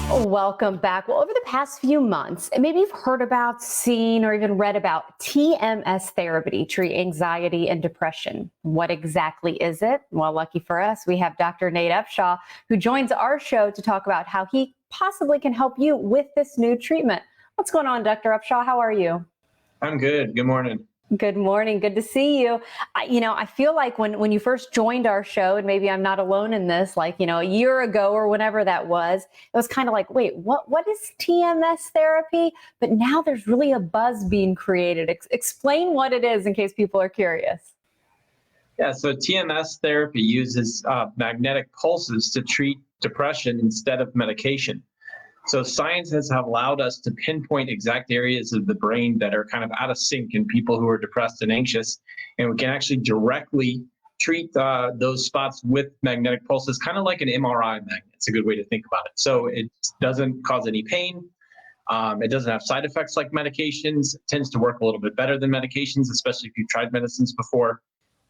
Welcome back. Well, over the past few months, maybe you've heard about, seen, or even read about TMS therapy to treat anxiety and depression. What exactly is it? Well, lucky for us, we have Dr. Nate Upshaw, who joins our show to talk about how he possibly can help you with this new treatment. What's going on, Dr. Upshaw? How are you? I'm good. Good morning. Good morning. Good to see you. I feel like when you first joined our show, and maybe I'm not alone in this, a year ago or whenever that was, it was kind of like, wait, what is TMS therapy? But now there's really a buzz being created. Explain what it is in case people are curious. Yeah, so TMS therapy uses magnetic pulses to treat depression instead of medication. So science has allowed us to pinpoint exact areas of the brain that are kind of out of sync in people who are depressed and anxious. And we can actually directly treat those spots with magnetic pulses, kind of like an MRI magnet. It's a good way to think about it. So it doesn't cause any pain. It doesn't have side effects like medications. It tends to work a little bit better than medications, especially if you've tried medicines before.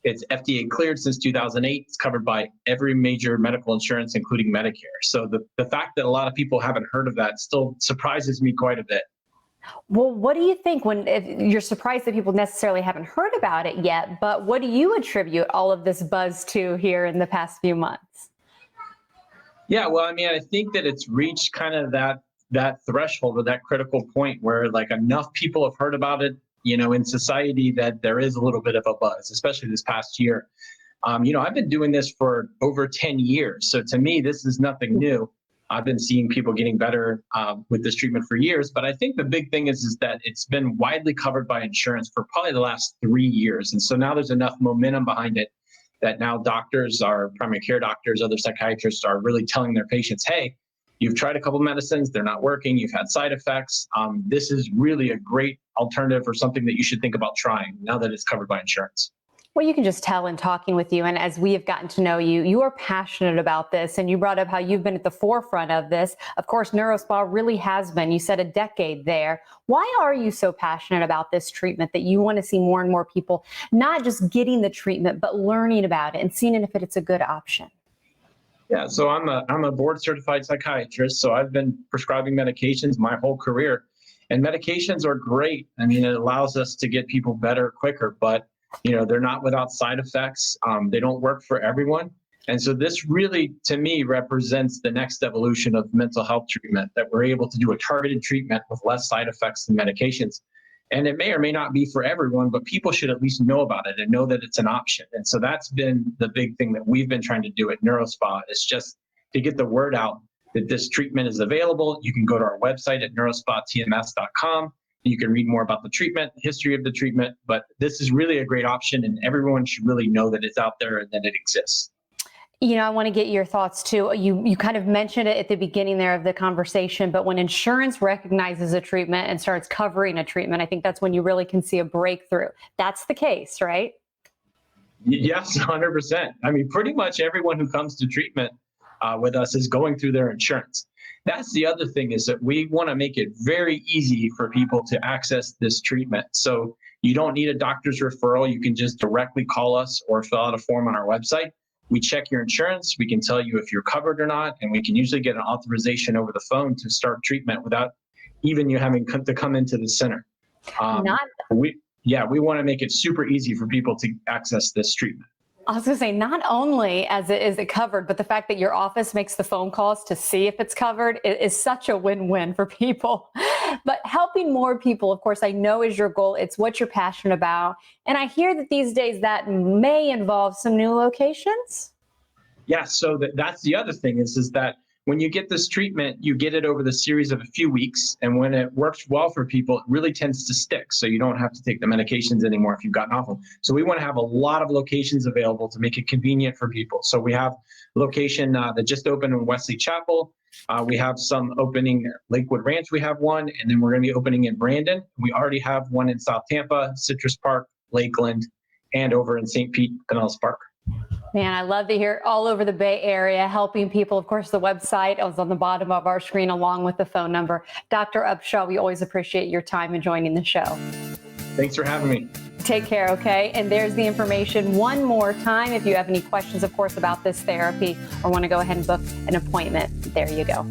It's FDA cleared since 2008. It's covered by every major medical insurance, including Medicare. So the fact that a lot of people haven't heard of that still surprises me quite a bit. Well, what do you think if you're surprised that people necessarily haven't heard about it yet, but what do you attribute all of this buzz to here in the past few months? Yeah, well, I mean, I think that it's reached kind of that threshold or that critical point where like enough people have heard about it, in society that there is a little bit of a buzz, especially this past year. I've been doing this for over 10 years. So to me, this is nothing new. I've been seeing people getting better with this treatment for years. But I think the big thing is that it's been widely covered by insurance for probably the last 3 years. And so now there's enough momentum behind it that now doctors, our primary care doctors, other psychiatrists are really telling their patients, hey, you've tried a couple of medicines, they're not working, you've had side effects. This is really a great alternative or something that you should think about trying now that it's covered by insurance. Well, you can just tell in talking with you, and as we have gotten to know you, you are passionate about this, and you brought up how you've been at the forefront of this. Of course, NeuroSpa really has been. You said a decade there. Why are you so passionate about this treatment that you want to see more and more people not just getting the treatment, but learning about it and seeing if it's a good option? Yeah, so I'm a board certified psychiatrist, so I've been prescribing medications my whole career. And medications are great. I mean, it allows us to get people better quicker, but they're not without side effects. They don't work for everyone. And so this really, to me, represents the next evolution of mental health treatment, that we're able to do a targeted treatment with less side effects than medications. And it may or may not be for everyone, but people should at least know about it and know that it's an option. And so that's been the big thing that we've been trying to do at NeuroSpa, is just to get the word out that this treatment is available. You can go to our website at NeuroSpaTMS.com. You can read more about the treatment, history of the treatment, but this is really a great option, and everyone should really know that it's out there and that it exists. I want to get your thoughts too. You kind of mentioned it at the beginning there of the conversation, but when insurance recognizes a treatment and starts covering a treatment, I think that's when you really can see a breakthrough. That's the case, right? Yes, 100%. I mean, pretty much everyone who comes to treatment with us is going through their insurance. That's the other thing, is that we want to make it very easy for people to access this treatment. So you don't need a doctor's referral. You can just directly call us or fill out a form on our website. We check your insurance. We can tell you if you're covered or not, and we can usually get an authorization over the phone to start treatment without even you having to come into the center. We want to make it super easy for people to access this treatment. I was going to say, not only is it covered, but the fact that your office makes the phone calls to see if it's covered is such a win-win for people. But helping more people, of course, I know is your goal. It's what you're passionate about. And I hear that these days that may involve some new locations. Yeah, so that's the other thing is that when you get this treatment, you get it over the series of a few weeks. And when it works well for people, it really tends to stick. So you don't have to take the medications anymore if you've gotten off them. So we want to have a lot of locations available to make it convenient for people. So we have a location that just opened in Wesley Chapel. We have some opening at Lakewood Ranch. We have one, and then we're going to be opening in Brandon. We already have one in South Tampa, Citrus Park, Lakeland, and over in St. Pete, Pinellas Park. Man, I love to hear all over the Bay Area, helping people. Of course, the website is on the bottom of our screen along with the phone number. Dr. Upshaw, we always appreciate your time and joining the show. Thanks for having me. Take care, okay? And there's the information one more time. If you have any questions, of course, about this therapy or want to go ahead and book an appointment, there you go.